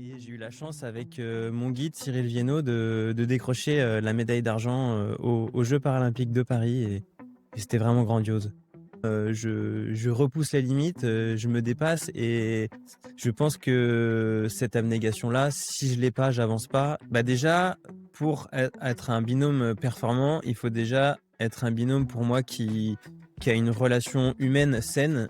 Et j'ai eu la chance avec mon guide Cyril Viennot de décrocher la médaille d'argent aux Jeux paralympiques de Paris et c'était vraiment grandiose. Je repousse les limites, je me dépasse et je pense que cette abnégation-là, si je l'ai pas, j'avance pas. Bah déjà, pour être un binôme performant, il faut déjà être un binôme pour moi qui a une relation humaine saine.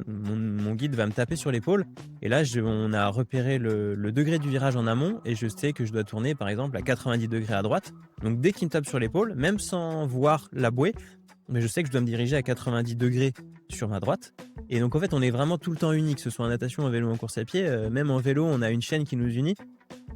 Mon guide va me taper sur l'épaule et là, on a repéré le degré du virage en amont et je sais que je dois tourner par exemple à 90 degrés à droite. Donc dès qu'il me tape sur l'épaule, même sans voir la bouée, mais je sais que je dois me diriger à 90 degrés sur ma droite. Et donc en fait, on est vraiment tout le temps unis, que ce soit en natation, en vélo, en course à pied. Même en vélo, on a une chaîne qui nous unit.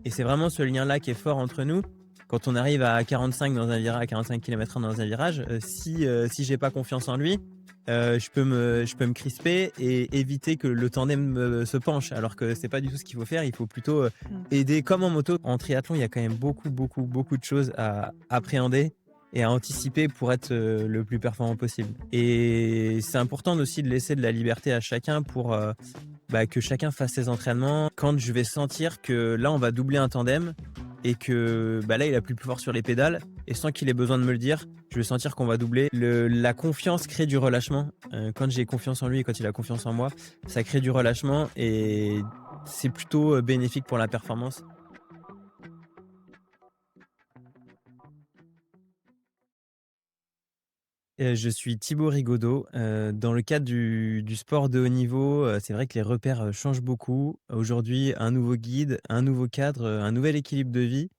Et c'est vraiment ce lien-là qui est fort entre nous. Quand on arrive à 45 dans un virage, à 45 km/h dans un virage, si j'ai pas confiance en lui, je peux me crisper et éviter que le tandem se penche. Alors que c'est pas du tout ce qu'il faut faire. Il faut plutôt Mmh. aider, comme en moto. En triathlon, il y a quand même beaucoup, beaucoup, beaucoup de choses à appréhender et à anticiper pour être le plus performant possible. Et c'est important aussi de laisser de la liberté à chacun pour que chacun fasse ses entraînements. Quand je vais sentir que là, on va doubler un tandem et que là, il appuie plus fort sur les pédales et sans qu'il ait besoin de me le dire, je vais sentir qu'on va doubler. La confiance crée du relâchement. Quand j'ai confiance en lui et quand il a confiance en moi, ça crée du relâchement et c'est plutôt bénéfique pour la performance. Je suis Thibaut Rigaudot. Dans le cadre du sport de haut niveau, c'est vrai que les repères, changent beaucoup. Aujourd'hui, un nouveau guide, un nouveau cadre, un nouvel équilibre de vie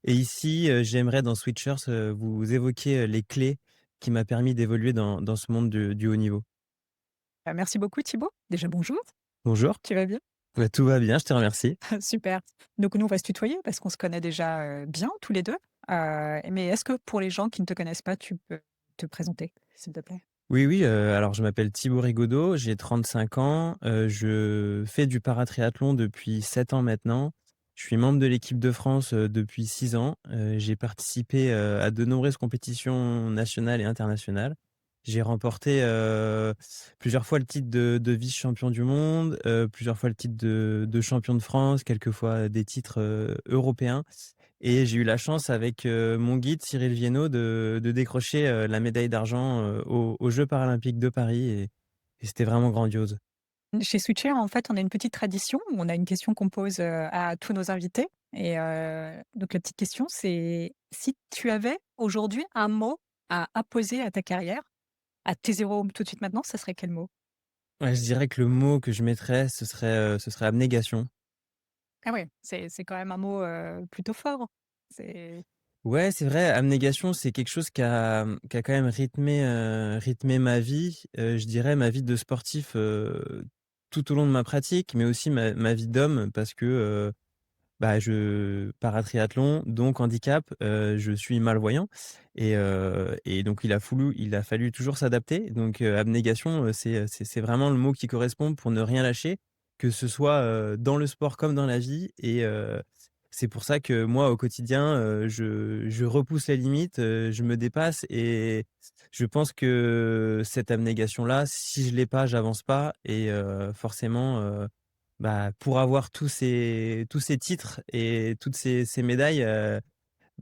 et ici, j'aimerais dans Switchers, vous évoquer, les clés qui m'a permis d'évoluer dans ce monde du haut niveau. Merci beaucoup Thibaut. Déjà bonjour, Bonjour. tu vas bien? Bah, tout va bien, je te remercie. Super. Donc nous, on va se tutoyer parce qu'on se connaît déjà, bien tous les 2. Mais est-ce que pour les gens qui ne te connaissent pas, tu peux te présenter, s'il te plaît? Oui, oui, alors je m'appelle Thibaut Rigaudot, j'ai 35 ans, je fais du paratriathlon depuis 7 ans maintenant. Je suis membre de l'équipe de France, depuis 6 ans. J'ai participé, à de nombreuses compétitions nationales et internationales. J'ai remporté, plusieurs fois le titre de vice-champion du monde, plusieurs fois le titre de champion de France, quelques fois des titres, européens. Et j'ai eu la chance avec, mon guide Cyril Viennot de décrocher, la médaille d'argent, aux Jeux paralympiques de Paris et c'était vraiment grandiose. Chez Switcher, en fait, on a une petite tradition où on a une question qu'on pose, à tous nos invités donc la petite question, c'est si tu avais aujourd'hui un mot à apposer à ta carrière, à tes 0 tout de suite maintenant, ça serait quel mot? Ouais, je dirais que le mot que je mettrais, ce serait abnégation. Ah ouais, c'est quand même un mot, plutôt fort. C'est Ouais, c'est vrai, abnégation, c'est quelque chose qui a quand même rythmé ma vie, je dirais ma vie de sportif, tout au long de ma pratique, mais aussi ma vie d'homme parce que, je paratriathlon, donc handicap, je suis malvoyant et donc il a fallu toujours s'adapter. Donc abnégation, c'est vraiment le mot qui correspond pour ne rien lâcher, que ce soit, dans le sport comme dans la vie et c'est pour ça que moi, au quotidien, je repousse les limites, je me dépasse et je pense que cette abnégation-là, si je l'ai pas, j'avance pas et forcément, pour avoir tous ces titres et toutes ces médailles,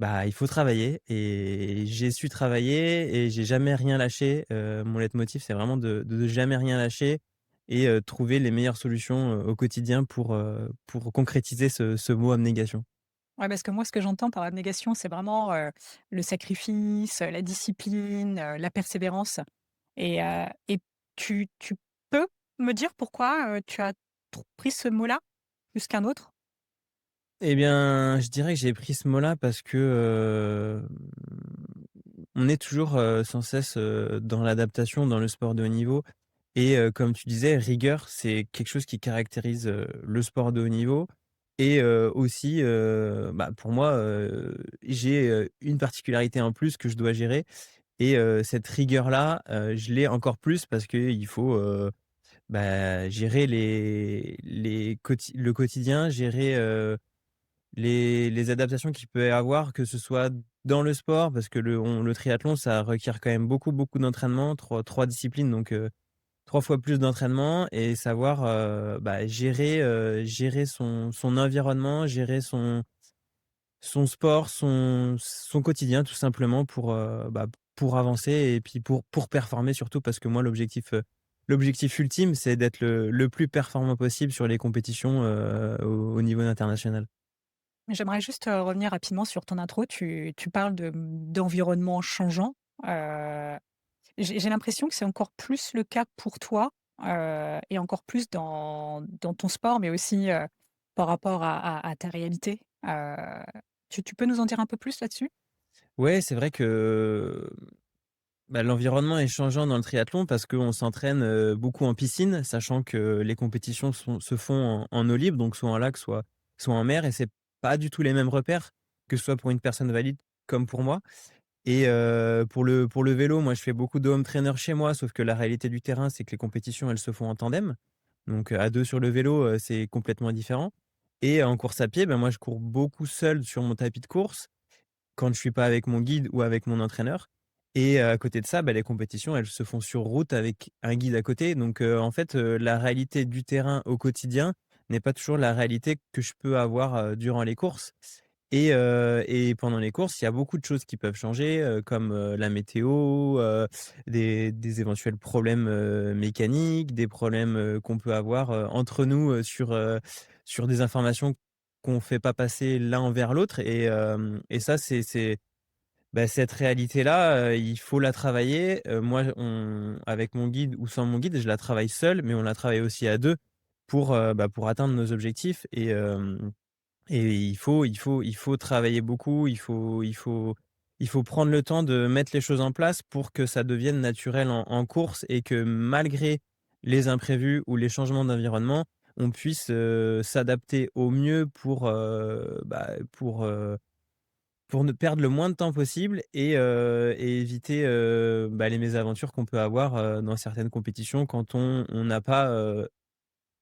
il faut travailler et j'ai su travailler et j'ai jamais rien lâché. Mon leitmotiv, c'est vraiment de jamais rien lâcher et trouver les meilleures solutions, au quotidien pour concrétiser ce mot abnégation. Ouais, parce que moi, ce que j'entends par abnégation, c'est vraiment, le sacrifice, la discipline, la persévérance et tu peux me dire pourquoi, tu as pris ce mot-là plus qu'un autre? Eh bien, je dirais que j'ai pris ce mot-là parce que, on est toujours, sans cesse, dans l'adaptation dans le sport de haut niveau et comme tu disais, rigueur, c'est quelque chose qui caractérise, le sport de haut niveau et aussi, pour moi, j'ai, une particularité en plus que je dois gérer et cette rigueur-là, je l'ai encore plus parce qu'il faut, gérer le quotidien, gérer, les adaptations qu'il peut y avoir, que ce soit dans le sport, parce que le triathlon, ça requiert quand même beaucoup, beaucoup d'entraînement, trois disciplines, donc 3 fois plus d'entraînement et savoir, gérer son environnement, gérer son sport, son quotidien tout simplement pour avancer et puis pour performer surtout parce que moi l'objectif ultime, c'est d'être le plus performant possible sur les compétitions, au niveau international. J'aimerais juste, revenir rapidement sur ton intro. Tu parles d'environnement changeant. Heu, j'ai l'impression que c'est encore plus le cas pour toi, et encore plus dans ton sport, mais aussi, par rapport à ta réalité. Tu peux nous en dire un peu plus là-dessus? Ouais, c'est vrai que, l'environnement est changeant dans le triathlon parce qu'on s'entraîne, beaucoup en piscine, sachant que les compétitions se font en eau libre, donc soit en lac, soit en mer et c'est pas du tout les mêmes repères, que ce soit pour une personne valide comme pour moi. Et pour le vélo, moi, je fais beaucoup de home trainer chez moi, sauf que la réalité du terrain, c'est que les compétitions, elles se font en tandem. Donc, à 2 sur le vélo, c'est complètement différent. Et en course à pied, moi, je cours beaucoup seul sur mon tapis de course, quand je suis pas avec mon guide ou avec mon entraîneur. Et à côté de ça, les compétitions, elles se font sur route avec un guide à côté. Donc, en fait, la réalité du terrain au quotidien n'est pas toujours la réalité que je peux avoir, durant les courses. Et pendant les courses, il y a beaucoup de choses qui peuvent changer, comme, la météo, des éventuels problèmes, mécaniques, des problèmes, qu'on peut avoir, entre nous, sur des informations qu'on fait pas passer l'un envers l'autre et ça, cette réalité-là, il faut la travailler. Moi, on avec mon guide ou sans mon guide, je la travaille seul, mais on la travaille aussi à 2 pour atteindre nos objectifs et il faut travailler beaucoup, il faut prendre le temps de mettre les choses en place pour que ça devienne naturel en course et que malgré les imprévus ou les changements d'environnement, on puisse, s'adapter au mieux pour ne perdre le moins de temps possible et éviter, les mésaventures qu'on peut avoir, dans certaines compétitions quand on n'a pas,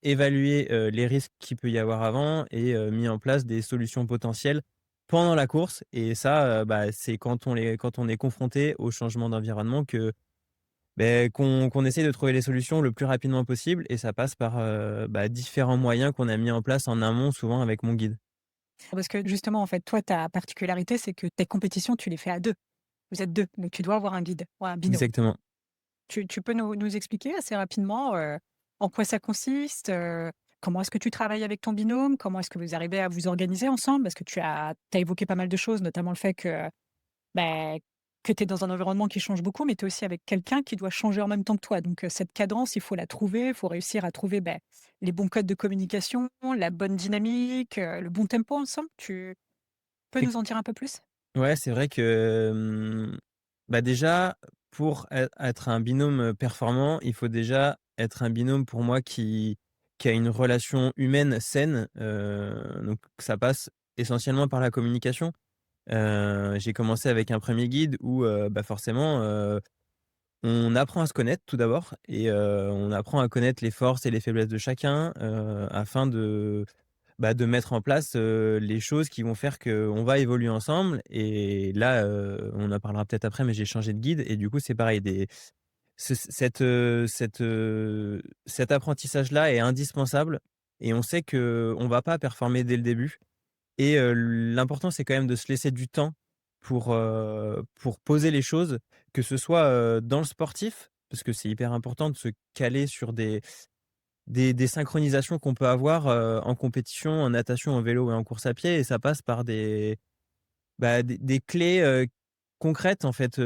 évaluer, les risques qu'il peut y avoir avant et mis en place des solutions potentielles pendant la course et ça, c'est quand on est confronté au changement d'environnement qu'on essaie de trouver les solutions le plus rapidement possible et ça passe par, différents moyens qu'on a mis en place en amont, souvent avec mon guide. Parce que justement, en fait, toi, ta particularité, c'est que tes compétitions, tu les fais à 2. Vous êtes 2, donc tu dois avoir un guide ou un binôme. Exactement. Tu peux nous expliquer assez rapidement, en quoi ça consiste? Comment est-ce que tu travailles avec ton binôme? Comment est-ce que vous arrivez à vous organiser ensemble? Parce que tu as évoqué pas mal de choses, notamment le fait que, bah, que tu es dans un environnement qui change beaucoup, mais tu es aussi avec quelqu'un qui doit changer en même temps que toi. Donc, cette cadence, il faut la trouver, il faut réussir à trouver, les bons codes de communication, la bonne dynamique, le bon tempo ensemble. Tu peux nous en dire un peu plus? Ouais, c'est vrai que, déjà, pour être un binôme, performant, il faut déjà être un binôme pour moi qui a une relation humaine saine, donc ça passe essentiellement par la communication. J'ai commencé avec un premier guide où, forcément, on apprend à se connaître tout d'abord et on apprend à connaître les forces et les faiblesses de chacun, afin de mettre en place, les choses qui vont faire qu'on va évoluer ensemble et là, on en parlera peut-être après, mais j'ai changé de guide et du coup, c'est pareil, cet apprentissage-là est indispensable et on sait qu'on va pas performer dès le début et l'important, c'est quand même de se laisser du temps pour poser les choses, que ce soit, dans le sportif, parce que c'est hyper important de se caler sur des synchronisations qu'on peut avoir, en compétition, en natation, en vélo et en course à pied et ça passe par des clés, concrètes en fait,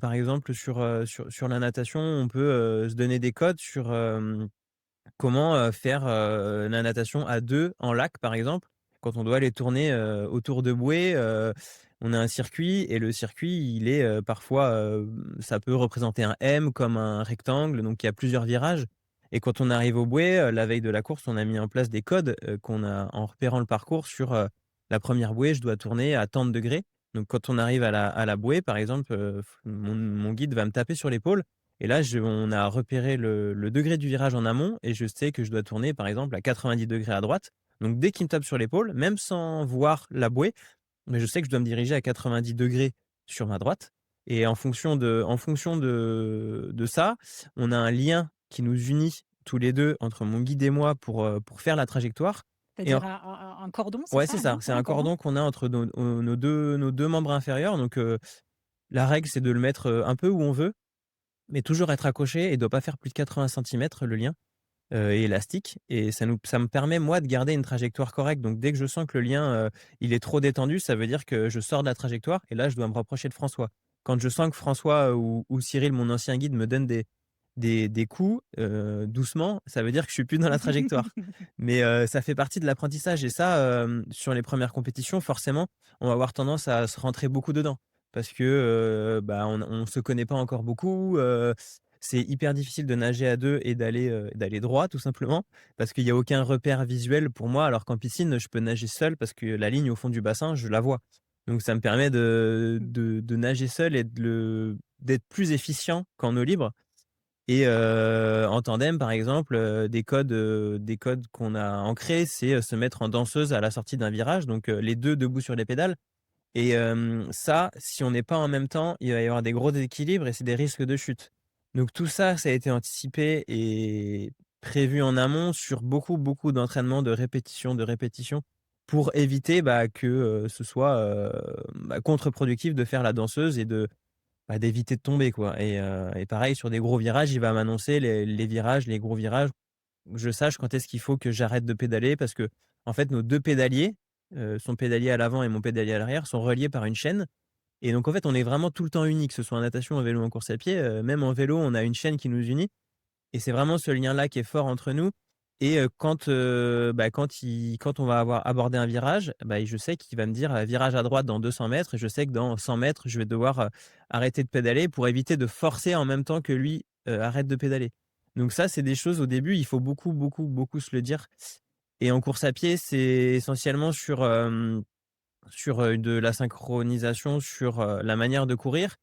par exemple sur la natation, on peut, se donner des codes sur, comment, faire, la natation à 2 en lac, par exemple? Quand on doit aller tourner, autour de bouées, on a un circuit et le circuit, il est, parfois, ça peut représenter un M comme un rectangle, donc il y a plusieurs virages et quand on arrive aux bouées, la veille de la course, on a mis en place des codes, qu'on a en repérant le parcours sur, la première bouée, je dois tourner à tant de degrés. Donc quand on arrive à la bouée, par exemple, mon guide va me taper sur l'épaule et là, on a repéré le degré du virage en amont et je sais que je dois tourner, par exemple, à 90 degrés à droite. Donc dès qu'il me tape sur l'épaule, même sans voir la bouée, mais je sais que je dois me diriger à 90 degrés sur ma droite et en fonction de ça, on a un lien qui nous unit tous les 2 entre mon guide et moi pour faire la trajectoire et en C'est-à-dire un cordon, c'est ouais, ça, c'est ça, non? c'est Ouais, un un cordon? cordon qu'on a entre nos deux membres inférieurs donc la règle, c'est de le mettre, un peu où on veut, mais toujours être accroché et doit pas faire plus de 80 centimètres le lien, et élastique et ça me permet moi de garder une trajectoire correcte. Donc dès que je sens que le lien, il est trop détendu, ça veut dire que je sors de la trajectoire et là je dois me rapprocher de François. Quand je sens que François, ou Cyril, mon ancien guide, me donne des coups, doucement, ça veut dire que je suis plus dans la trajectoire. Mais, ça fait partie de l'apprentissage et ça, sur les premières compétitions, forcément, on va avoir tendance à se rentrer beaucoup dedans. Parce que, bah, on se connaît pas encore beaucoup, c'est hyper difficile de nager à 2 et d'aller droit tout simplement. Parce qu'il y a aucun repère visuel pour moi, alors qu'en piscine, je peux nager seul parce que la ligne au fond du bassin, je la vois. Donc ça me permet de nager seul et d'être plus efficient qu'en eau libre et en tandem, par exemple, des codes qu'on a ancrés, c'est, se mettre en danseuse à la sortie d'un virage, donc les 2 debout sur les pédales et ça, si on n'est pas en même temps, il va y avoir des gros déséquilibres et c'est des risques de chute. Donc tout ça, ça a été anticipé et prévu en amont sur beaucoup, beaucoup d'entraînements, de répétitions pour éviter, bah, que, ce soit, bah, contre-productif de faire la danseuse et bah, d'éviter de tomber quoi et pareil sur des gros virages, il va m'annoncer les virages, les gros virages, que je sache quand est-ce qu'il faut que j'arrête de pédaler parce que en fait nos 2 pédaliers, son pédalier à l'avant et mon pédalier à l'arrière sont reliés par une chaîne et donc en fait on est vraiment tout le temps unis, que ce soit en natation, en vélo ou en course à pied, même en vélo, on a une chaîne qui nous unit et c'est vraiment ce lien-là qui est fort entre nous et bah, quand on va avoir abordé un virage, bah, je sais qu'il va me dire: «Virage à droite dans 200 mètres» et je sais que dans 100 mètres, je vais devoir, arrêter de pédaler pour éviter de forcer en même temps que lui, arrête de pédaler. Donc ça, c'est des choses au début, il faut beaucoup, beaucoup, beaucoup se le dire et en course à pied, c'est essentiellement sur de la synchronisation, sur, la manière de courir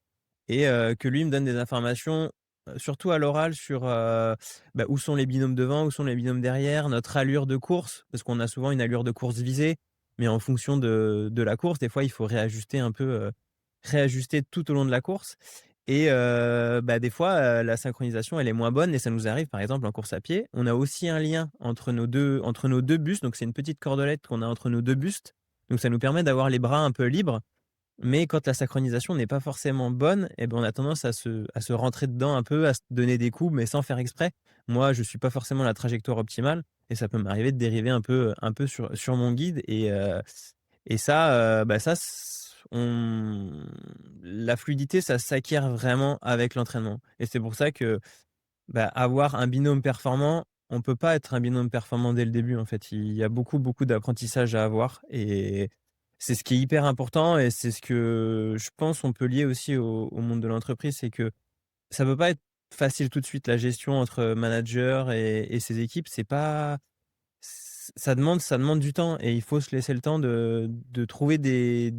et que lui me donne des informations, surtout à l'oral sur, bah, où sont les binômes devant, où sont les binômes derrière, notre allure de course, parce qu'on a souvent une allure de course visée, mais en fonction de la course, des fois, il faut réajuster un peu, réajuster tout au long de la course et bah, des fois, la synchronisation, elle est moins bonne et ça nous arrive, par exemple, en course à pied. On a aussi un lien entre nos deux bustes, donc c'est une petite cordelette qu'on a entre nos 2 bustes, donc ça nous permet d'avoir les bras un peu libres mais quand la synchronisation n'est pas forcément bonne et ben, on a tendance à se rentrer dedans un peu, à se donner des coups, mais sans faire exprès. Moi, je suis pas forcément la trajectoire optimale et ça peut m'arriver de dériver un peu sur mon guide et ça, bah, ça s on la fluidité, ça s'acquiert vraiment avec l'entraînement et c'est pour ça que bah, avoir un binôme performant, on peut pas être un binôme performant dès le début, en fait. Il y a beaucoup, beaucoup d'apprentissage à avoir et c'est ce qui est hyper important et c'est ce que je pense on peut lier aussi au monde de l'entreprise. C'est que ça peut pas être facile tout de suite. La gestion entre manager et ses équipes, c'est pas ça demande du temps et il faut se laisser le temps de trouver des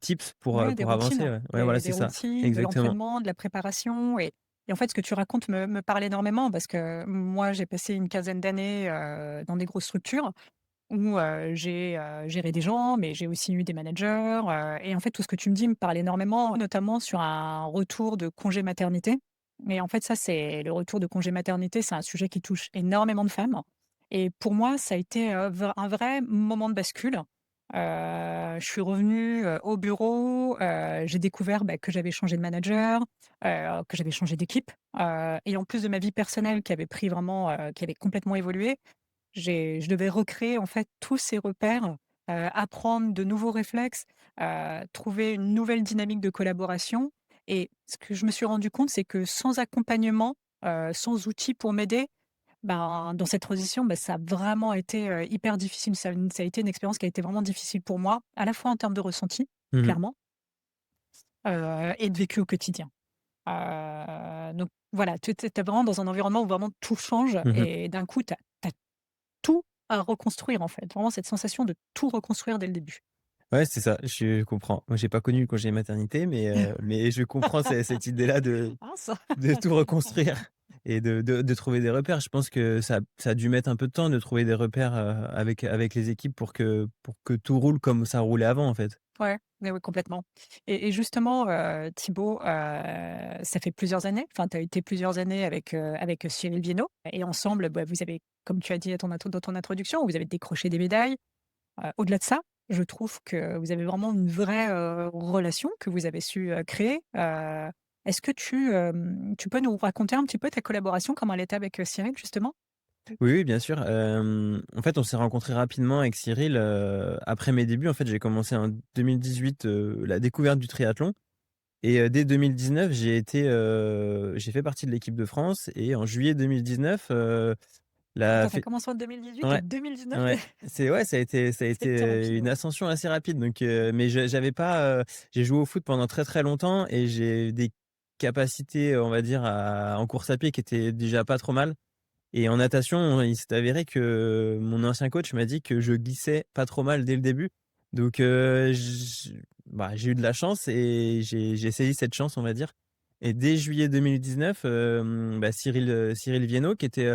tips pour, Ouais, des pour avancer, routines, ouais. Ouais, voilà, des c'est ça. routines, de Exactement. l'entraînement, de la préparation et en fait, ce que tu racontes me parle énormément parce que moi, j'ai passé une quinzaine d'années, dans des grosses structures où, j'ai, géré des gens, mais j'ai aussi eu des managers, et en fait, tout ce que tu me dis me parle énormément, notamment sur un retour de congé maternité et en fait, ça, c'est le retour de congé maternité, c'est un sujet qui touche énormément de femmes et pour moi, ça a été, un vrai moment de bascule. Je suis revenue, au bureau, j'ai découvert, bah, que j'avais changé de manager, que j'avais changé d'équipe, et en plus de ma vie personnelle qui avait pris vraiment, qui avait complètement évolué, je devais recréer en fait tous ces repères, apprendre de nouveaux réflexes, trouver une nouvelle dynamique de collaboration et ce que je me suis rendu compte, c'est que sans accompagnement, sans outils pour m'aider, ben, dans cette transition, bah, ça a vraiment été, hyper difficile. Ça a été une expérience qui a été vraiment difficile pour moi, à la fois en termes de ressenti, Mmh mh. clairement, et de vécu au quotidien. Donc voilà, tu es vraiment dans un environnement où vraiment tout change Mmh. et d'un coup, tu as tout à reconstruire, en fait. Vraiment cette sensation de tout reconstruire dès le début. Ouais, c'est ça, je comprends. Moi, j'ai pas connu le congé maternité, mais je comprends cette idée-là de Mince! de tout reconstruire et de trouver des repères. Je pense que ça a dû mettre un peu de temps de trouver des repères, avec les équipes pour que tout roule comme ça roulait avant, en fait. Ouais. Oui, oui, complètement. Et justement, Thibaut, ça fait plusieurs années, enfin, tu as été plusieurs années avec Cyril Viennot et ensemble, bah, vous avez, comme tu as dit dans ton introduction, vous avez décroché des médailles. Au-delà de ça, je trouve que vous avez vraiment une vraie, relation que vous avez su, créer. Est-ce que tu peux nous raconter un petit peu ta collaboration, comment elle était avec, Cyril justement? Oui, oui, bien sûr. En fait, on s'est rencontrés rapidement avec Cyril, après mes débuts. En fait, j'ai commencé en 2018, la découverte du triathlon et dès 2019, j'ai fait partie de l'équipe de France et en juillet 2019, la Attends, tu as fé commencé en 2018 et ouais, 2019 ouais, ouais, ça a été, c'était rapide, une ouais. ascension assez rapide donc mais j'avais pas, j'ai joué au foot pendant très, très longtemps et j'ai des capacités, on va dire, en course à pied qui étaient déjà pas trop mal. Et en natation, il s'est avéré que mon ancien coach m'a dit que je glissais pas trop mal dès le début. Donc, j'ai eu de la chance et j'ai saisi cette chance, on va dire. Et dès juillet 2019, Cyril Viennot, qui était,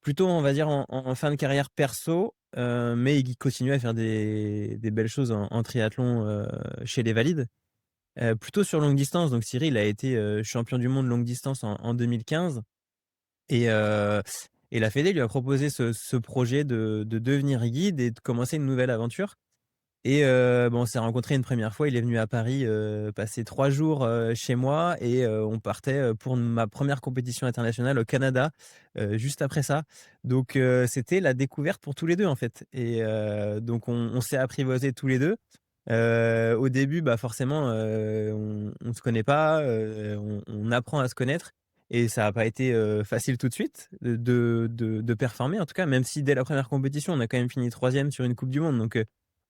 plutôt, on va dire, en fin de carrière perso, mais il continuait à faire des belles choses en triathlon, chez les valides, plutôt sur longue distance. Donc Cyril a été, champion du monde longue distance en 2015. Et la fédé lui a proposé ce projet de devenir guide et de commencer une nouvelle aventure. Et on s'est rencontrés une première fois, il est venu à Paris, passer 3 jours, chez moi et on partait, pour ma première compétition internationale au Canada, juste après ça. Donc c'était la découverte pour tous les 2 en fait et donc on s'est apprivoisés tous les 2. Au début, bah, forcément, on se connaît pas, on apprend à se connaître et ça a pas été, facile tout de suite de performer en tout cas, même si dès la première compétition, on a quand même fini 3e sur une coupe du monde donc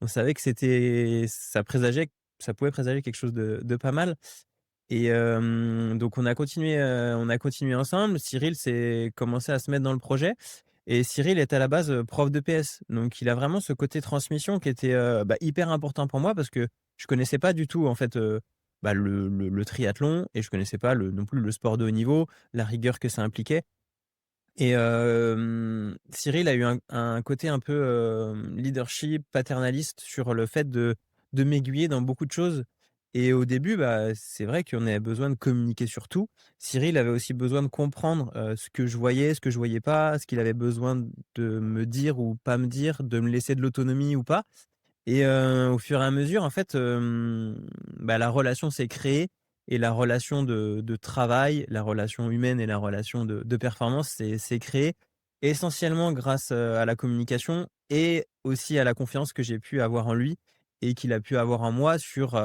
on savait que ça pouvait présager quelque chose de pas mal et donc on a continué ensemble. Cyril s'est commencé à se mettre dans le projet et Cyril est à la base, prof de PS. Donc il a vraiment ce côté transmission qui était, hyper important pour moi parce que je connaissais pas du tout en fait, le triathlon et je connaissais pas non plus le sport de haut niveau, la rigueur que ça impliquait. Et Cyril a eu un côté un peu, leadership, paternaliste sur le fait de m'aiguiller dans beaucoup de choses et au début, bah, c'est vrai qu'on avait besoin de communiquer sur tout. Cyril avait aussi besoin de comprendre, ce que je voyais, ce que je voyais pas, ce qu'il avait besoin de me dire ou pas me dire, de me laisser de l'autonomie ou pas. Et au fur et à mesure, en fait, la relation s'est créée et la relation de travail, la relation humaine et la relation de performance s'est créée essentiellement grâce, à la communication et aussi à la confiance que j'ai pu avoir en lui et qu'il a pu avoir en moi sur,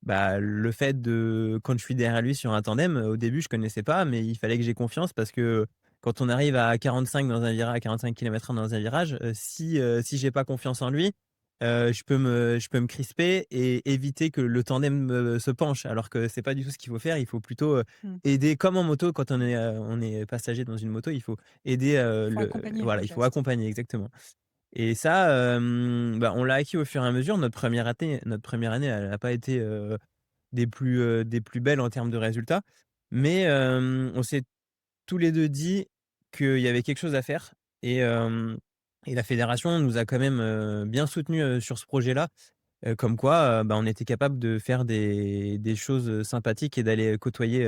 le fait de quand je suis derrière lui sur un tandem, au début, je connaissais pas, mais il fallait que j'ai confiance parce que quand on arrive à 45 dans un virage à 45 kilomètres/h dans un virage, si j'ai pas confiance en lui, je peux me crisper et éviter que le tandem, se penche, alors que c'est pas du tout ce qu'il faut faire. Il faut plutôt, Mmh. aider comme en moto quand on est passager dans une moto, il faut aider, Faut accompagner voilà, le il faut geste. accompagner exactement et ça, on l'a acquis au fur et à mesure. Notre première année, elle a pas été, des plus belles en termes de résultats, mais on s'est tous les 2 dit qu'il y avait quelque chose à faire et la fédération nous a quand même, bien soutenus, sur ce projet-là. Comme quoi, on était capable de faire des choses, sympathiques et d'aller côtoyer,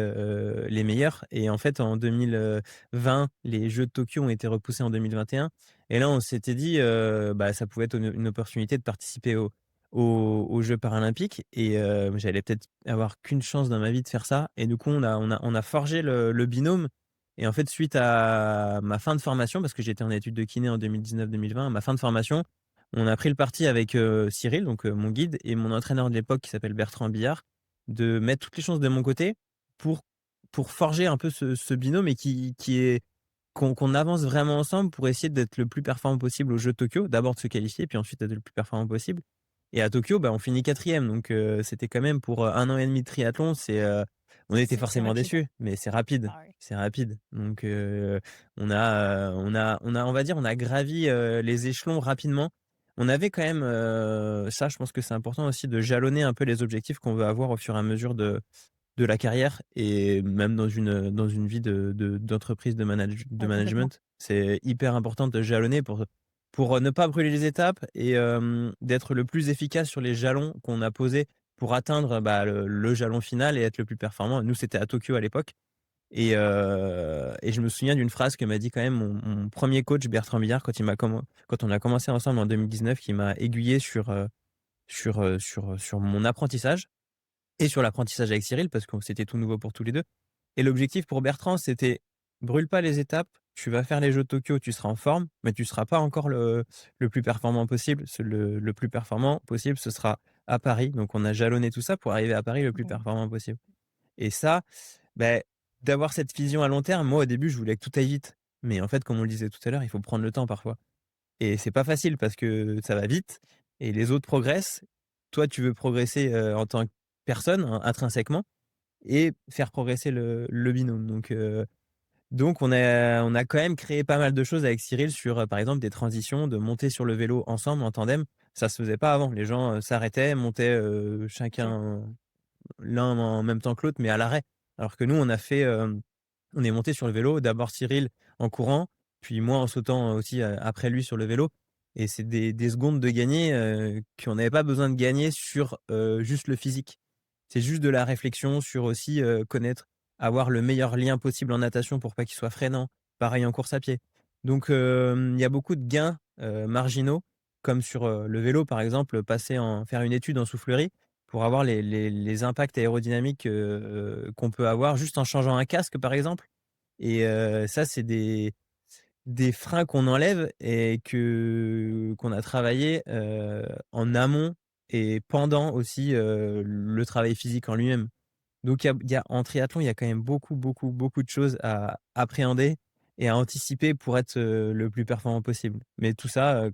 les meilleurs et en fait, en 2020, les Jeux de Tokyo ont été repoussés en 2021 et là, on s'était dit, ça pouvait être une opportunité de participer aux Jeux paralympiques et j'allais peut-être avoir qu'une chance dans ma vie de faire ça et du coup, on a forgé le binôme et en fait, suite à ma fin de formation, parce que j'étais en études de kiné en 2019-2020, à ma fin de formation, on a pris le parti avec, Cyril, donc mon guide et mon entraîneur de l'époque qui s'appelle Bertrand Billard, de mettre toutes les chances de mon côté pour pour forger un peu ce binôme et qui est qu'on avance vraiment ensemble pour essayer d'être le plus performant possible aux Jeux de Tokyo. D'abord de se qualifier, puis ensuite d'être le plus performant possible et à Tokyo, on finit 4e donc c'était quand même pour, 1 an et demi de triathlon, on était C'est forcément rapide. déçus, mais c'est rapide, Ah oui. c'est rapide donc on va dire, on a gravi, les échelons rapidement. On avait quand même, ça je pense que c'est important aussi de jalonner un peu les objectifs qu'on veut avoir au fur et à mesure de la carrière et même dans une vie d'entreprise de Ouais, complètement. management. C'est hyper important de jalonner pour ne pas brûler les étapes et d'être le plus efficace sur les jalons qu'on a posés pour atteindre, bah, le jalon final et être le plus performant. Nous, c'était à Tokyo à l'époque et je me souviens d'une phrase que m'a dit quand même mon 1er coach Bertrand Billard quand on a commencé ensemble en 2019, qui m'a aiguillé sur mon apprentissage et sur l'apprentissage avec Cyril parce que c'était tout nouveau pour tous les 2. Et l'objectif pour Bertrand, c'était: «Brûle pas les étapes, tu vas faire les Jeux de Tokyo, tu seras en forme, mais tu seras pas encore le plus performant possible. Le plus performant possible, ce sera à Paris». Donc on a jalonné tout ça pour arriver à Paris le plus Mmh. performant possible. Et ça, beh, d'avoir cette vision à long terme, moi au début, je voulais que tout aille vite. Mais en fait, comme on le disait tout à l'heure, il faut prendre le temps parfois. Et c'est pas facile parce que ça va vite et les autres progressent. Toi, tu veux progresser, en tant que personne, intrinsèquement, et faire progresser le binôme. Donc on a quand même créé pas mal de choses avec Cyril sur, par exemple, des transitions, de monter sur le vélo ensemble en tandem. Ça se faisait pas avant. Les gens, s'arrêtaient, montaient, OK. chacun l'un en même temps que l'autre, mais à l'arrêt. Alors que nous, on est monté sur le vélo, d'abord Cyril en courant, puis moi en sautant aussi, après lui sur le vélo. Et c'est des secondes de gagner, qu'on n'avait pas besoin de gagner sur, juste le physique. C'est juste de la réflexion sur aussi, connaître, avoir le meilleur lien possible en natation pour pas qu'il soit freinant. Pareil en course à pied. Il y a beaucoup de gains, marginaux, comme sur, le vélo par exemple, faire une étude en soufflerie pour avoir les impacts aérodynamiques, qu'on peut avoir juste en changeant un casque par exemple. Et ça, c'est des freins qu'on enlève et qu'on a travaillé, en amont et pendant aussi, le travail physique en lui-même. Donc il y a en triathlon, il y a quand même beaucoup, beaucoup, beaucoup de choses à appréhender et à anticiper pour être, le plus performant possible. Mais tout ça,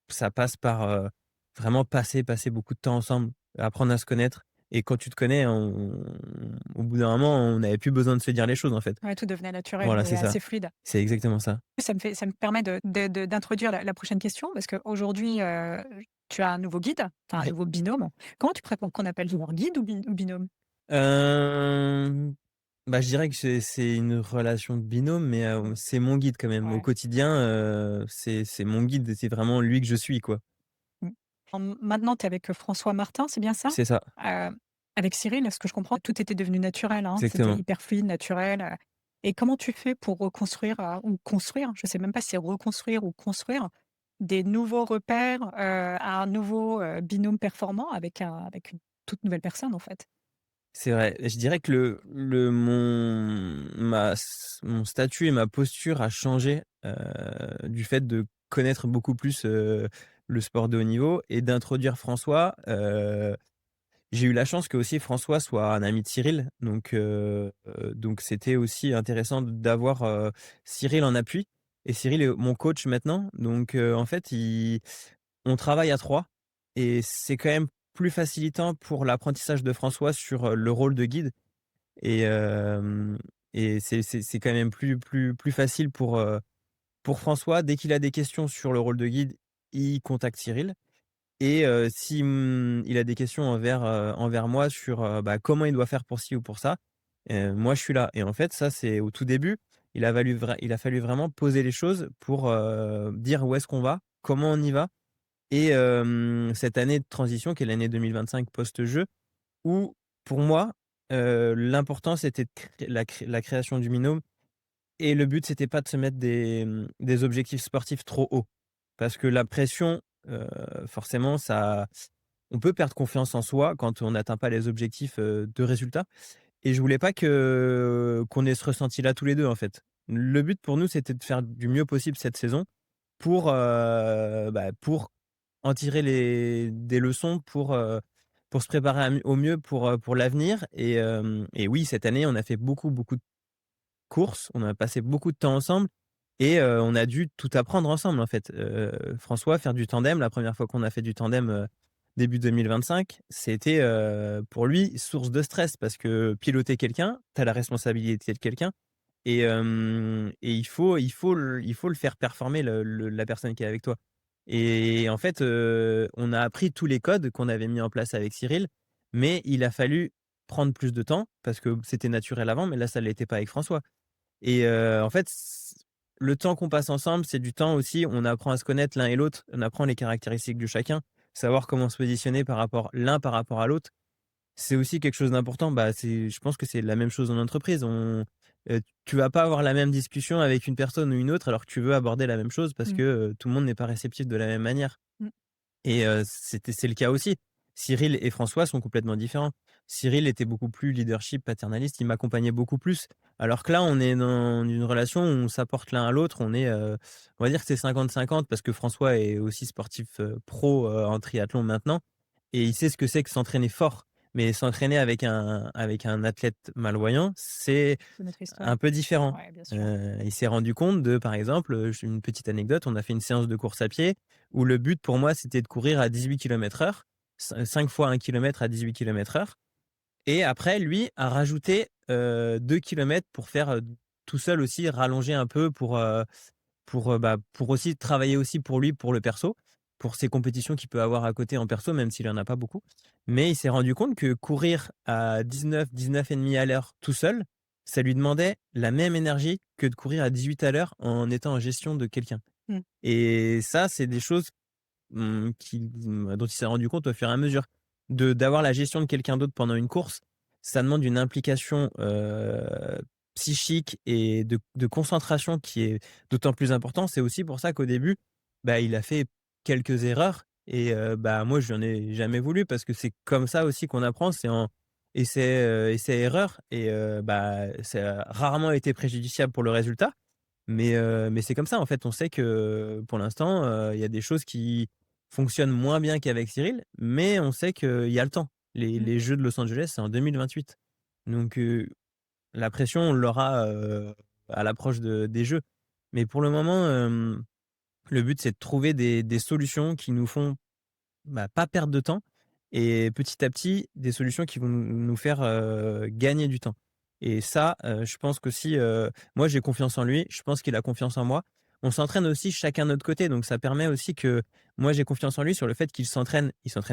ça passe par, vraiment passer beaucoup de temps ensemble, apprendre à se connaître. Et quand tu te connais, au bout d'un moment, on n'avait plus besoin de se dire les choses, en fait. Ouais, tout devenait naturel Voilà, et c'est ça. assez fluide. C'est exactement ça. Ça me permet d'introduire la prochaine question parce qu'aujourd'hui, tu as un nouveau guide, enfin un Ouais. nouveau binôme. Comment tu préfères qu'on appelle joueur guide ou binôme? Hem, Bah, je dirais que c'est une relation de binôme, mais c'est mon guide quand même. Au Ouais. quotidien, c'est mon guide, c'est vraiment lui que je suis, quoi. Mmh. Maintenant, tu es avec, François Martin, c'est bien ça? C'est ça, Heu, Avec Cyril, à ce que je comprends, tout était devenu naturel, hein? C'était exactement. hyper fluide, naturel, et comment tu fais pour reconstruire, ou construire, je sais même pas si c'est reconstruire ou construire, des nouveaux repères, un nouveau, binôme performant avec une toute nouvelle personne, en fait? C'est vrai. Je dirais que mon statut et ma posture a changé, du fait de connaître beaucoup plus, le sport de haut niveau et d'introduire François. J'ai eu la chance que aussi François soit un ami de Cyril, donc c'était aussi intéressant d'avoir, Cyril en appui. Et Cyril est mon coach maintenant, en fait, on travaille à 3 et c'est quand même plus facilitant pour l'apprentissage de François sur, le rôle de guide. Et hem et c'est quand même plus facile pour François. Dès qu'il a des questions sur le rôle de guide, il contacte Cyril. Et si, il a des questions envers moi sur, bah, comment il doit faire pour ci ou pour ça, moi je suis là. Et en fait, ça, c'est au tout début, il a fallu vraiment poser les choses pour, dire où est-ce qu'on va, comment on y va. Et cette année de transition qui est l'année 2025 post-jeux, où pour moi, l'important c'était de la création du binôme. Et le but c'était pas de se mettre des objectifs sportifs trop hauts. Parce que la pression, forcément ça on peut perdre confiance en soi quand on n'atteint pas les objectifs, de résultats. Et je voulais pas qu'on ait ce ressenti-là tous les 2 en fait. Le but pour nous, c'était de faire du mieux possible cette saison pour en tirer des leçons pour se préparer au mieux pour l'avenir. Et oui, cette année, on a fait beaucoup, beaucoup de courses, on a passé beaucoup de temps ensemble et on a dû tout apprendre ensemble, en fait. François, faire du tandem, la première fois qu'on a fait du tandem, début 2025, c'était, pour lui, source de stress parce que piloter quelqu'un, tu as la responsabilité de quelqu'un. Et il faut le faire performer la personne qui est avec toi. Et en fait, on a appris tous les codes qu'on avait mis en place avec Cyril, mais il a fallu prendre plus de temps parce que c'était naturel avant, mais là, ça ne l'était pas avec François. Et en fait, le temps qu'on passe ensemble, c'est du temps aussi, on apprend à se connaître l'un et l'autre, on apprend les caractéristiques de chacun, savoir comment se positionner par rapport à l'autre. c'est aussi quelque chose d'important. Bah, je pense que c'est la même chose en entreprise. Tu vas pas avoir la même discussion avec une personne ou une autre alors que tu veux aborder la même chose parce Mmh. que, tout le monde n'est pas réceptif de la même manière. Mmh. Et c'est le cas aussi. Cyril et François sont complètement différents. Cyril était beaucoup plus leadership, paternaliste, il m'accompagnait beaucoup plus. Alors que là, on est dans une relation où on s'apporte l'un à l'autre. On va dire que c'est 50-50 parce que François est aussi sportif, pro, en triathlon maintenant et il sait ce que c'est que s'entraîner fort. Mais s'entraîner avec un athlète malvoyant, c'est C'est notre histoire. un peu différent. Ouais, bien sûr. Il s'est rendu compte par exemple, une petite anecdote, on a fait une séance de course à pied où le but pour moi, c'était de courir à 18 km/h, 5 fois 1 kilomètre à 18 km/h et après lui a rajouté, 2 kilomètres pour faire, tout seul aussi rallonger un peu pour aussi travailler aussi pour lui, pour le perso, pour ses compétitions qu'il peut avoir à côté en perso, même s'il en a pas beaucoup. Mais il s'est rendu compte que courir à 19-19,5 à l'heure tout seul, ça lui demandait la même énergie que de courir à 18 à l'heure en étant en gestion de quelqu'un. Mmh. Et ça, c'est des choses, dont il s'est rendu compte au fur et à mesure. D'avoir la gestion de quelqu'un d'autre pendant une course, ça demande une implication, psychique et de concentration qui est d'autant plus important. C'est aussi pour ça qu'au début, bah, il a fait quelques erreurs et bah, moi, je lui en ai jamais voulu parce que c'est comme ça aussi qu'on apprend, c'est en essai-erreur et bah, ça a rarement été préjudiciable pour le résultat. Mais c'est comme ça, en fait. On sait que, pour l'instant, il y a des choses qui fonctionnent moins bien qu'avec Cyril, mais on sait qu'il y a le temps. Mmh. Les Jeux de Los Angeles, c'est en 2028. Donc la pression, on l'aura, à l'approche des Jeux. Mais pour le moment, le but, c'est de trouver des solutions qui nous font bah, pas perdre de temps et petit à petit, des solutions qui vont nous faire, gagner du temps et ça, je pense qu'aussi, moi j'ai confiance en lui, je pense qu'il a confiance en moi. On s'entraîne aussi chacun de notre côté, donc ça permet aussi que moi j'ai confiance en lui sur le fait il s'entraîne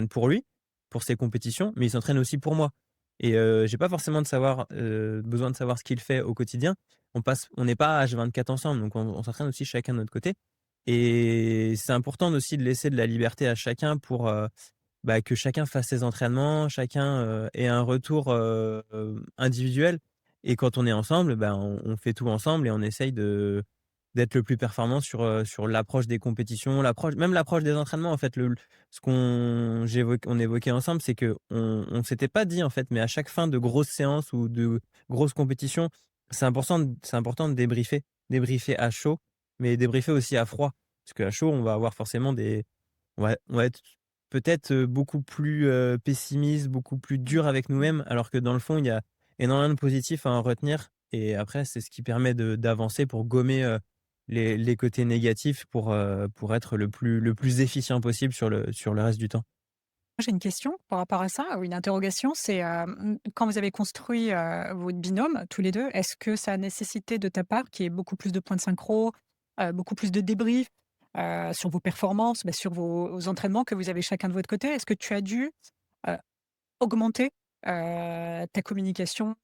pour lui, pour ses compétitions, mais il s'entraîne aussi pour moi et j'ai pas forcément besoin de savoir ce qu'il fait au quotidien. On n'est pas H24 ensemble, donc on s'entraîne aussi chacun de notre côté et c'est important aussi de laisser de la liberté à chacun pour, bah, que chacun fasse ses entraînements, chacun, ait un retour, individuel et quand on est ensemble, bah, on fait tout ensemble et on essaye d'être le plus performant sur l'approche des compétitions, l'approche des entraînements en fait. Ce on évoquait ensemble, c'est qu'on s'était pas dit en fait, mais à chaque fin de grosses séances ou de grosses compétitions, c'est important de débriefer. Débriefer à chaud, mais débriefer aussi à froid. Parce qu'à chaud, on va avoir forcément on va être peut-être, beaucoup plus, pessimiste, beaucoup plus Mmh. dur avec Mmh. nous-mêmes, alors que dans le fond, il y a énormément de positifs à en retenir et après, c'est ce qui permet d'avancer pour gommer, les côtés négatifs pour être le plus efficient possible sur le reste du temps. J'ai une question par rapport à ça, ou une interrogation, c'est, quand vous avez construit, votre binôme tous les 2, est-ce que ça a nécessité de ta part qu'il y ait beaucoup plus de points de synchro, beaucoup plus de débriefs, sur vos performances, bah, sur vos entraînements que vous avez chacun de votre côté? Est-ce que tu as dû, heu, augmenter, ta communication,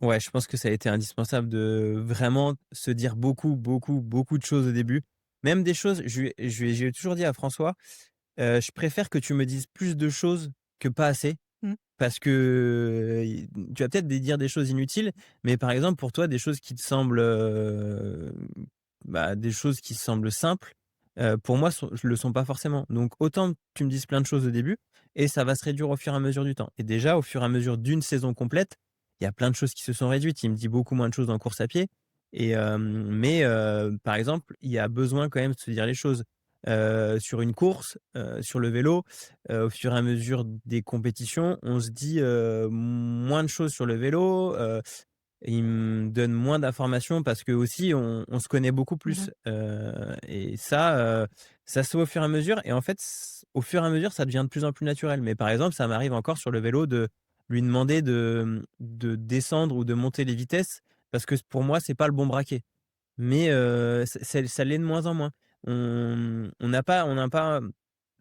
Ouais, je pense que ça a été indispensable de vraiment se dire beaucoup, beaucoup, beaucoup de choses au début. Même des choses je lui ai toujours dit à François, «Je préfère que tu me dises plus de choses que pas assez». Mmh. Parce que, tu vas peut-être dire des choses inutiles, mais par exemple pour toi des choses qui te semblent, bah, des choses qui semblent simples, pour moi le sont pas forcément. Donc autant que tu me dises plein de choses au début et ça va se réduire au fur et à mesure du temps. Et déjà au fur et à mesure d'une saison complète, il y a plein de choses qui se sont réduites. Il me dit beaucoup moins de choses en course à pied et mais par exemple, il y a besoin quand même de se dire les choses. Sur une course, sur le vélo, au fur et à mesure des compétitions, on se dit, moins de choses sur le vélo, il me donne moins d'informations parce qu'aussi on se connaît beaucoup plus, Mmh. et ça se fait au fur et à mesure et en fait, au fur et à mesure, ça devient de plus en plus naturel. Mais par exemple, ça m'arrive encore sur le vélo de lui demander de descendre ou de monter les vitesses parce que pour moi, c'est pas le bon braquet. Mais ça l'est de moins en moins. On n'a pas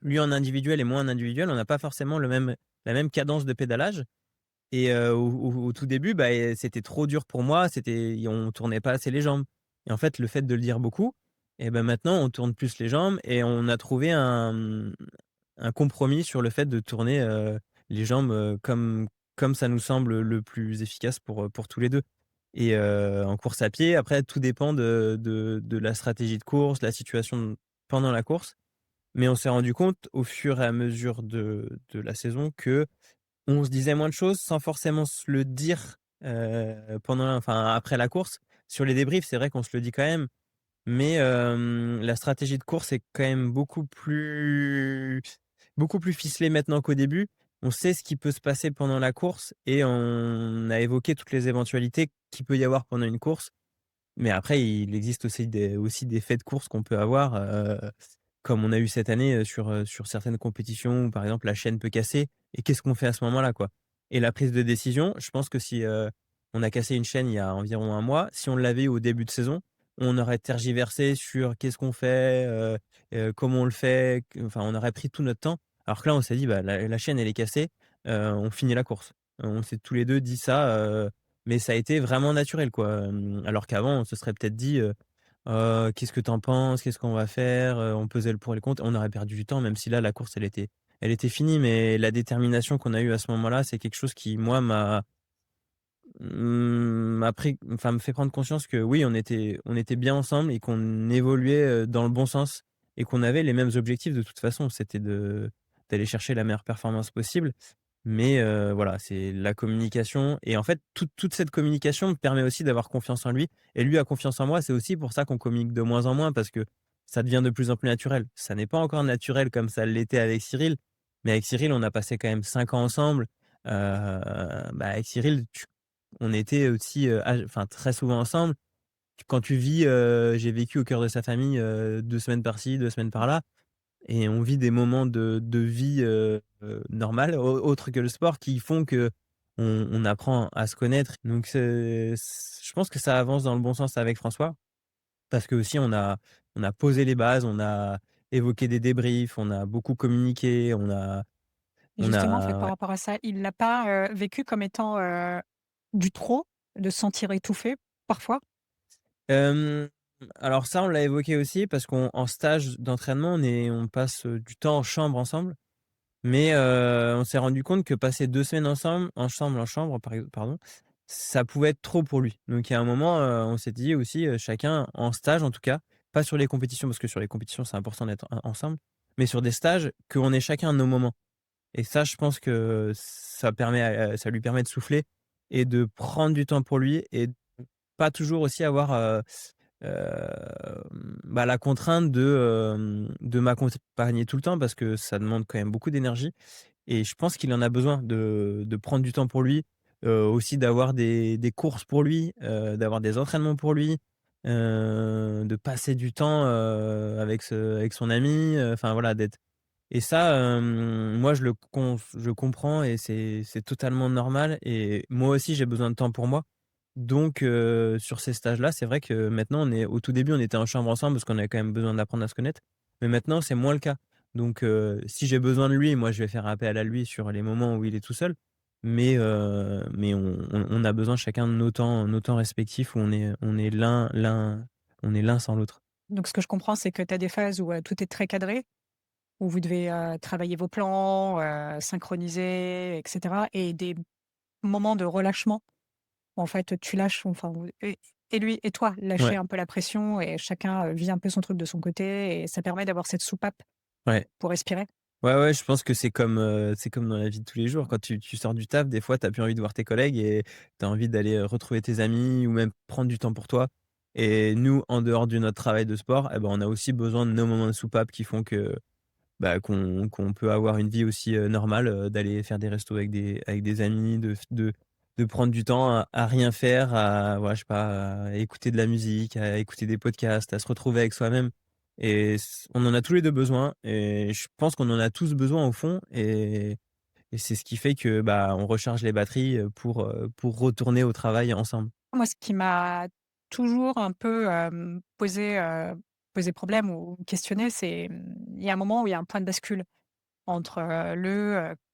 lui en individuel et moi en individuel, on n'a pas forcément la même cadence de pédalage et au tout début, bah, c'était trop dur pour moi, on tournait pas assez les jambes et en fait, le fait de le dire beaucoup et ben, maintenant on tourne plus les jambes et on a trouvé un compromis sur le fait de tourner, les jambes, comme ça nous semble le plus efficace pour tous les 2. Et en course à pied, après tout dépend de la stratégie de course, la situation pendant la course. Mais on s'est rendu compte au fur et à mesure de la saison que on se disait moins de choses sans forcément se le dire, après la course. Sur les débriefs, c'est vrai qu'on se le dit quand même, mais la stratégie de course est quand même beaucoup plus ficelée maintenant qu'au début. On sait ce qui peut se passer pendant la course et on a évoqué toutes les éventualités qu'il peut y avoir pendant une course. Mais après, il existe aussi des faits de course qu'on peut avoir, comme on a eu cette année, sur certaines compétitions où, par exemple, la chaîne peut casser et qu'est-ce qu'on fait à ce moment-là, quoi? Et la prise de décision, je pense que si, on a cassé une chaîne il y a environ un mois, si on l'avait eu au début de saison, on aurait tergiversé sur qu'est-ce qu'on fait, comment on le fait, enfin, on aurait pris tout notre temps. Alors que là, on s'est dit: «Bah, la chaîne, elle est cassée, on finit la course». On s'est tous les 2 dit ça, mais ça a été vraiment naturel, quoi, alors qu'avant, on se serait peut-être dit, «Qu'est-ce que tu en penses? Qu'est-ce qu'on va faire?» On pesait le pour et le contre. On aurait perdu du temps, même si là, la course, elle était finie, mais la détermination qu'on a eue à ce moment-là, c'est quelque chose qui, moi, me fait prendre conscience que oui, on était bien ensemble et qu'on évoluait, dans le bon sens et qu'on avait les mêmes objectifs de toute façon. C'était d'aller chercher la meilleure performance possible. Mais voilà, c'est la communication et en fait, toute cette communication me permet aussi d'avoir confiance en lui et lui a confiance en moi. C'est aussi pour ça qu'on communique de moins en moins parce que ça devient de plus en plus naturel. Ça n'est pas encore naturel comme ça l'était avec Cyril, mais avec Cyril, on a passé quand même 5 ans ensemble. Avec Cyril, on était aussi, très souvent ensemble. Quand tu vis, j'ai vécu au cœur de sa famille, 2 semaines par-ci, 2 semaines par-là. Et on vit des moments de vie, normale, autres que le sport qui font qu'on apprend à se connaître. Donc je pense que ça avance dans le bon sens avec François, parce qu'aussi on a posé les bases, on a évoqué des débriefs, on a beaucoup communiqué, Et on justement, en fait, a par ouais. rapport à ça, il l'a pas, vécu comme étant, du trop, de se sentir étouffé, parfois? Hem, alors ça, on l'a évoqué aussi parce qu'en stage d'entraînement, on passe, du temps en chambre ensemble. Mais on s'est rendu compte que passer 2 semaines ensemble en chambre pardon, ça pouvait être trop pour lui. Donc il y a un moment, on s'est dit aussi, chacun en stage en tout cas, pas sur les compétitions parce que sur les compétitions c'est important d'être ensemble, mais sur des stages, qu'on ait chacun nos moments. Et ça, je pense que ça lui permet de souffler et de prendre du temps pour lui et pas toujours aussi avoir, la contrainte de m'accompagner tout le temps parce que ça demande quand même beaucoup d'énergie. Et je pense qu'il en a besoin de prendre du temps pour lui, aussi d'avoir des courses pour lui, d'avoir des entraînements pour lui, de passer du temps, avec son ami, enfin voilà, d'être et ça, moi je comprends et c'est totalement normal et moi aussi j'ai besoin de temps pour moi. Donc sur ces stages-là, c'est vrai que maintenant au tout début, on était en chambre ensemble parce qu'on avait quand même besoin d'apprendre à se connaître. Mais maintenant, c'est moins le cas. Donc si j'ai besoin de lui, moi, je vais faire appel à lui sur les moments où il est tout seul. Mais on a besoin chacun de nos temps respectifs où on est l'un sans l'autre. Donc ce que je comprends, c'est que tu as des phases où, tout est très cadré, où vous devez, travailler vos plans, synchroniser et cetera et des moments de relâchement où en fait tu lâches, enfin vous et lui et toi lâchez Ouais, un peu la pression et chacun, vit un peu son truc de son côté et ça permet d'avoir cette soupape ouais. pour respirer. Ouais, ouais, je pense que c'est comme dans la vie de tous les jours. Quand tu sors du taf, des fois, tu as plus envie de voir tes collègues et tu as envie d'aller, retrouver tes amis ou même prendre du temps pour toi. Et nous, en dehors de notre travail de sport, eh ben, on a aussi besoin de nos moments de soupape qui font qu'on peut avoir une vie aussi, normale, d'aller faire des restos avec des amis, de prendre du temps à rien faire, à ouais, je sais pas, à écouter de la musique, à écouter des podcasts, à se retrouver avec soi-même et on en a tous les 2 besoin et je pense qu'on en a tous besoin au fond et c'est ce qui fait que, on recharge les batteries, pour retourner au travail ensemble. Moi, ce qui m'a toujours un peu, posé problème ou questionné, c'est, il y a un moment où il y a un point de bascule entre,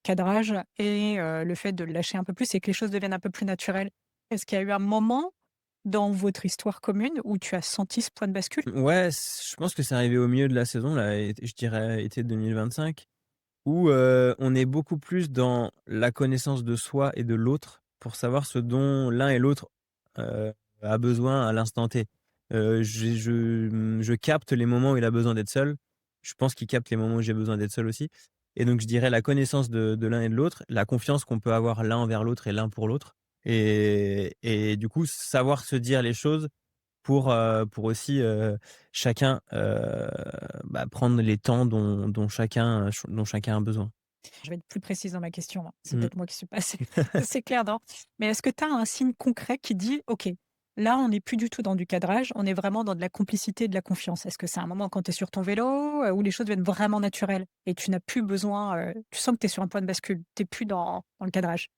cadrage et le fait de lâcher un peu plus et que les choses deviennent un peu plus naturelles. Est-ce qu'il y a eu un moment dans votre histoire commune où tu as senti ce point de bascule? Ouais, je pense que c'est arrivé au milieu de la saison là, je dirais été 2025. où, on est beaucoup plus dans la connaissance de soi et de l'autre pour savoir ce dont l'un et l'autre, a besoin à l'instant T. Je capte les moments où il a besoin d'être seul. Je pense qu'il capte les moments où j'ai besoin d'être seul aussi et donc je dirais la connaissance de l'un et de l'autre, la confiance qu'on peut avoir l'un envers l'autre et l'un pour l'autre et du coup, savoir se dire les choses pour aussi, chacun, prendre les temps dont chacun a besoin. Je vais être plus précise dans ma question, là. C'est Mmh. peut-être moi qui suis pas assez assez claire, non? Mais est-ce que tu as un signe concret qui dit: «OK, là, on n'est plus du tout dans du cadrage, on est vraiment dans de la complicité et de la confiance»? Est-ce que c'est un moment quand tu es sur ton vélo, où les choses deviennent vraiment naturelles et tu n'as plus besoin, tu sens que tu es sur un point de bascule, tu es plus dans le cadrage?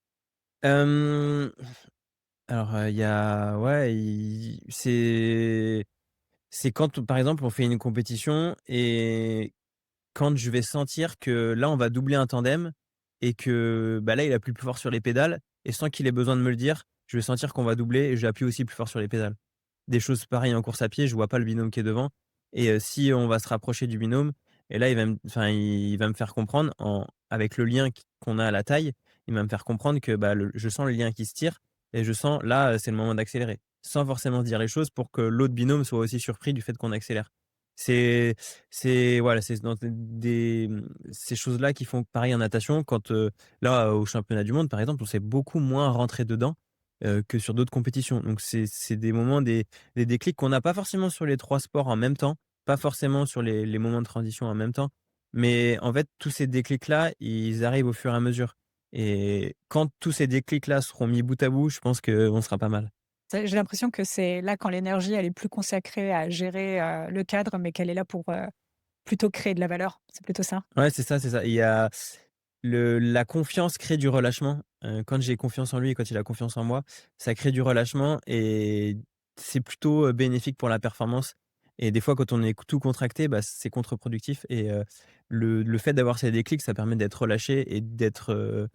Hem, alors, il y a ouais, il c'est quand, par exemple, on fait une compétition et quand je vais sentir que là, on va doubler un tandem et que, là, il appuie plus fort sur les pédales et sans qu'il ait besoin de me le dire, je vais sentir qu'on va doubler et je vais appuyer aussi plus fort sur les pédales. Des choses pareilles en course à pied, je vois pas le binôme qui est devant et si on va se rapprocher du binôme et là, il va me faire comprendre avec le lien qu'on a à la taille, il va me faire comprendre que, je sens le lien qui se tire et je sens là, c'est le moment d'accélérer. Sans forcément se dire les choses pour que l'autre binôme soit aussi surpris du fait qu'on accélère. C'est voilà, c'est dans ces choses-là qui font pareil en natation quand, là, au championnat du monde, par exemple, on s'est beaucoup moins rentré dedans, que sur d'autres compétitions. Donc c'est des moments, des déclics qu'on n'a pas forcément sur les 3 sports en même temps, pas forcément sur les moments de transition en même temps. Mais en fait, tous ces déclics-là, ils arrivent au fur et à mesure. Et quand tous ces déclics-là seront mis bout à bout, je pense qu'on sera pas mal. C'est j'ai l'impression que c'est là quand l'énergie, elle est plus consacrée à gérer, le cadre, mais qu'elle est là pour, plutôt créer de la valeur. C'est plutôt ça? Ouais, c'est ça, c'est ça. Il y a la confiance crée du relâchement. Quand j'ai confiance en lui et quand il a confiance en moi, ça crée du relâchement et c'est plutôt, bénéfique pour la performance et des fois, quand on est tout contracté, c'est contre-productif et le fait d'avoir ces déclics, ça permet d'être relâché et d'être,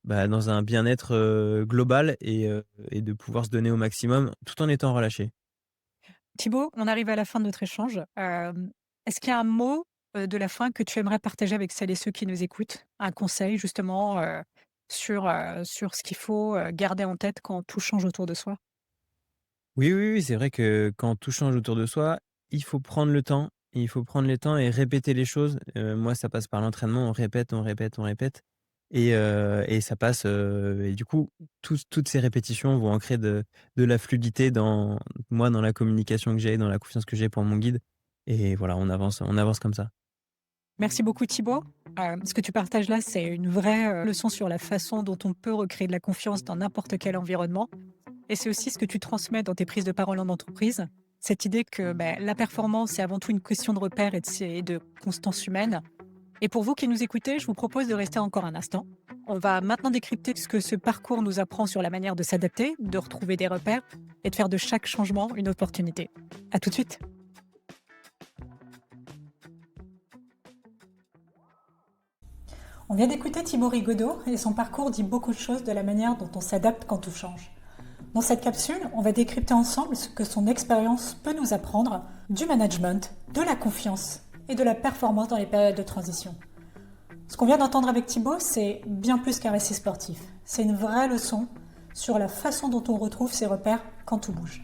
dans un bien-être, global et de pouvoir se donner au maximum tout en étant relâché. Thibaut, on arrive à la fin de notre échange. Est-ce qu'il y a un mot, de la fin que tu aimerais partager avec celles et ceux qui nous écoutent? Un conseil justement, sur ce qu'il faut, garder en tête quand tout change autour de soi? Oui, oui, oui, c'est vrai que quand tout change autour de soi, il faut prendre le temps. Il faut prendre le temps et répéter les choses. Moi, ça passe par l'entraînement. On répète, on répète, on répète et ça passe, et du coup, toutes ces répétitions vont ancrer de la fluidité dans moi, dans la communication que j'ai, dans la confiance que j'ai pour mon guide et voilà, on avance comme ça. Merci beaucoup Thibaut. Ce que tu partages là, c'est une vraie, leçon sur la façon dont on peut recréer de la confiance dans n'importe quel environnement et c'est aussi ce que tu transmets dans tes prises de parole en entreprise. Cette idée que, la performance, c'est avant tout une question de repères et de constance humaine. Et pour vous qui nous écoutez, je vous propose de rester encore un instant. On va maintenant décrypter ce que ce parcours nous apprend sur la manière de s'adapter, de retrouver des repères et de faire de chaque changement une opportunité. À tout de suite. On vient d'écouter Thibaut Rigaudot et son parcours dit beaucoup de choses de la manière dont on s'adapte quand tout change. Dans cette capsule, on va décrypter ensemble ce que son expérience peut nous apprendre du management, de la confiance et de la performance dans les périodes de transition. Ce qu'on vient d'entendre avec Thibaut, c'est bien plus qu'un récit sportif. C'est une vraie leçon sur la façon dont on retrouve ses repères quand tout bouge.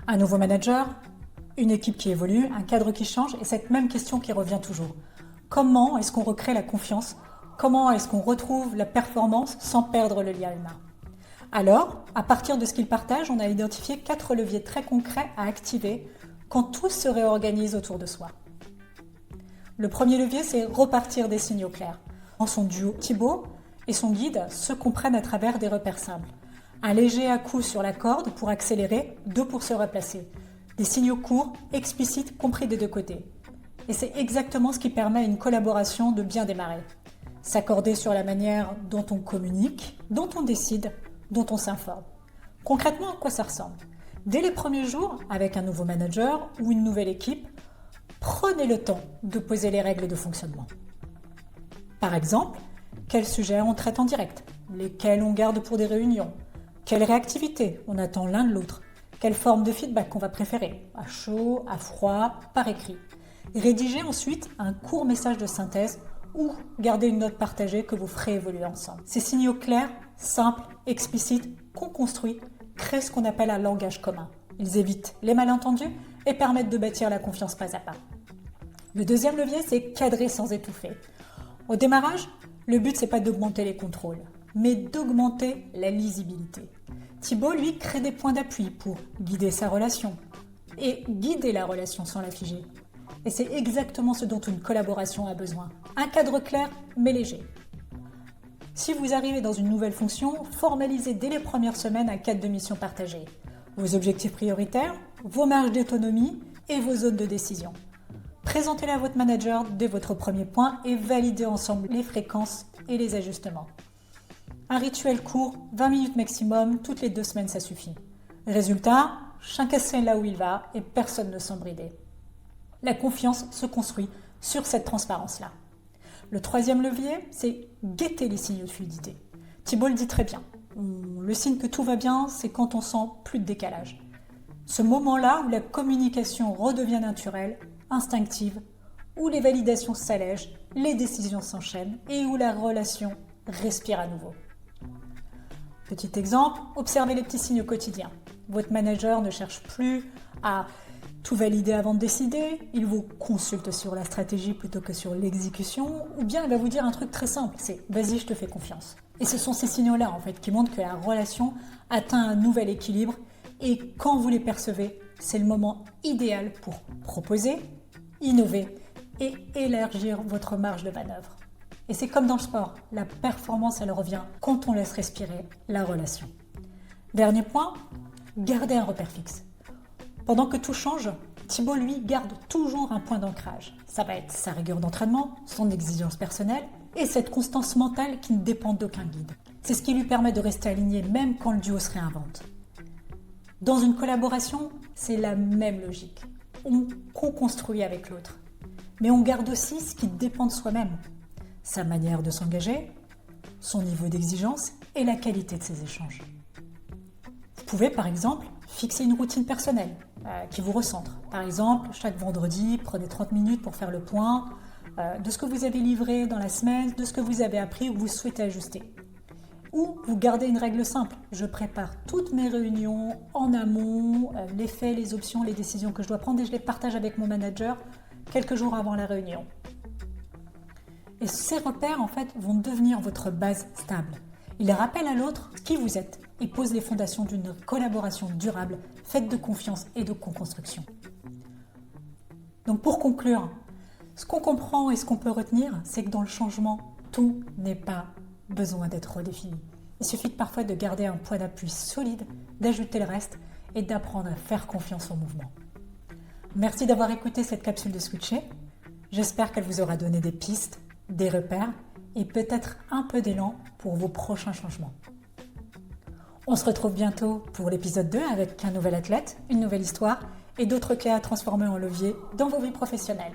Un nouveau manager, une équipe qui évolue, un cadre qui change et cette même question qui revient toujours. Comment est-ce qu'on recrée la confiance? Comment est-ce qu'on retrouve la performance sans perdre le lien humain? Alors, à partir de ce qu'il partage, on a identifié 4 leviers très concrets à activer quand tout se réorganise autour de soi. Le premier levier, c'est repartir des signaux clairs. En son duo, Thibaut et son guide se comprennent à travers des repères simples. Un léger à-coup sur la corde pour accélérer, 2 pour se replacer. Des signaux courts, explicites, compris des deux côtés. Et c'est exactement ce qui permet à une collaboration de bien démarrer. S'accorder sur la manière dont on communique, dont on décide, dont on s'informe. Concrètement, à quoi ça ressemble? Dès les premiers jours, avec un nouveau manager ou une nouvelle équipe, prenez le temps de poser les règles de fonctionnement. Par exemple, quels sujets on traite en direct? Lesquels on garde pour des réunions? Quelle réactivité on attend l'un de l'autre? Quelle forme de feedback on va préférer? À chaud, à froid, par écrit. Rédigez ensuite un court message de synthèse ou garder une note partagée que vous ferez évoluer ensemble. Ces signaux clairs, simples, explicites, qu'on construit, créent ce qu'on appelle un langage commun. Ils évitent les malentendus et permettent de bâtir la confiance pas à pas. Le deuxième levier, c'est cadrer sans étouffer. Au démarrage, le but, c'est pas d'augmenter les contrôles, mais d'augmenter la lisibilité. Thibaut, lui, crée des points d'appui pour guider sa relation et guider la relation sans la figer. Et c'est exactement ce dont une collaboration a besoin. Un cadre clair, mais léger. Si vous arrivez dans une nouvelle fonction, formalisez dès les premières semaines un cadre de mission partagé. Vos objectifs prioritaires, vos marges d'autonomie et vos zones de décision. Présentez-les à votre manager dès votre premier point et validez ensemble les fréquences et les ajustements. Un rituel court, 20 minutes maximum, toutes les 2 semaines ça suffit. Résultat, chacun sait là où il va et personne ne sent bridé. La confiance se construit sur cette transparence-là. Le troisième levier, c'est guetter les signaux de fluidité. Thibaut le dit très bien. Le signe que tout va bien, c'est quand on sent plus de décalage. Ce moment-là où la communication redevient naturelle, instinctive, où les validations s'allègent, les décisions s'enchaînent et où la relation respire à nouveau. Petit exemple, observez les petits signes quotidiens. Votre manager ne cherche plus à tout valider avant de décider, il vous consulte sur la stratégie plutôt que sur l'exécution, ou bien il va vous dire un truc très simple, c'est « vas-y, je te fais confiance ». Et ce sont ces signaux-là en fait qui montrent que la relation atteint un nouvel équilibre et quand vous les percevez, c'est le moment idéal pour proposer, innover et élargir votre marge de manœuvre. Et c'est comme dans le sport, la performance elle revient quand on laisse respirer la relation. Dernier point, gardez un repère fixe. Pendant que tout change, Thibaut, lui, garde toujours un point d'ancrage. Ça va être sa rigueur d'entraînement, son exigence personnelle et cette constance mentale qui ne dépend d'aucun guide. C'est ce qui lui permet de rester aligné même quand le duo se réinvente. Dans une collaboration, c'est la même logique. On co-construit avec l'autre. Mais on garde aussi ce qui dépend de soi-même. Sa manière de s'engager, son niveau d'exigence et la qualité de ses échanges. Vous pouvez par exemple fixer une routine personnelle qui vous recentre. Par exemple, chaque vendredi, prenez 30 minutes pour faire le point de ce que vous avez livré dans la semaine, de ce que vous avez appris ou que vous souhaitez ajuster. Ou vous gardez une règle simple. Je prépare toutes mes réunions en amont, les faits, les options, les décisions que je dois prendre et je les partage avec mon manager quelques jours avant la réunion. Et ces repères, en fait, vont devenir votre base stable. Ils rappellent à l'autre qui vous êtes et posent les fondations d'une collaboration durable, faite de confiance et de co-construction. Donc pour conclure, ce qu'on comprend et ce qu'on peut retenir, c'est que dans le changement, tout n'est pas besoin d'être redéfini. Il suffit parfois de garder un point d'appui solide, d'ajouter le reste et d'apprendre à faire confiance au mouvement. Merci d'avoir écouté cette capsule de Switcher. J'espère qu'elle vous aura donné des pistes, des repères et peut-être un peu d'élan pour vos prochains changements. On se retrouve bientôt pour l'épisode 2 avec un nouvel athlète, une nouvelle histoire et d'autres clés à transformer en levier dans vos vies professionnelles.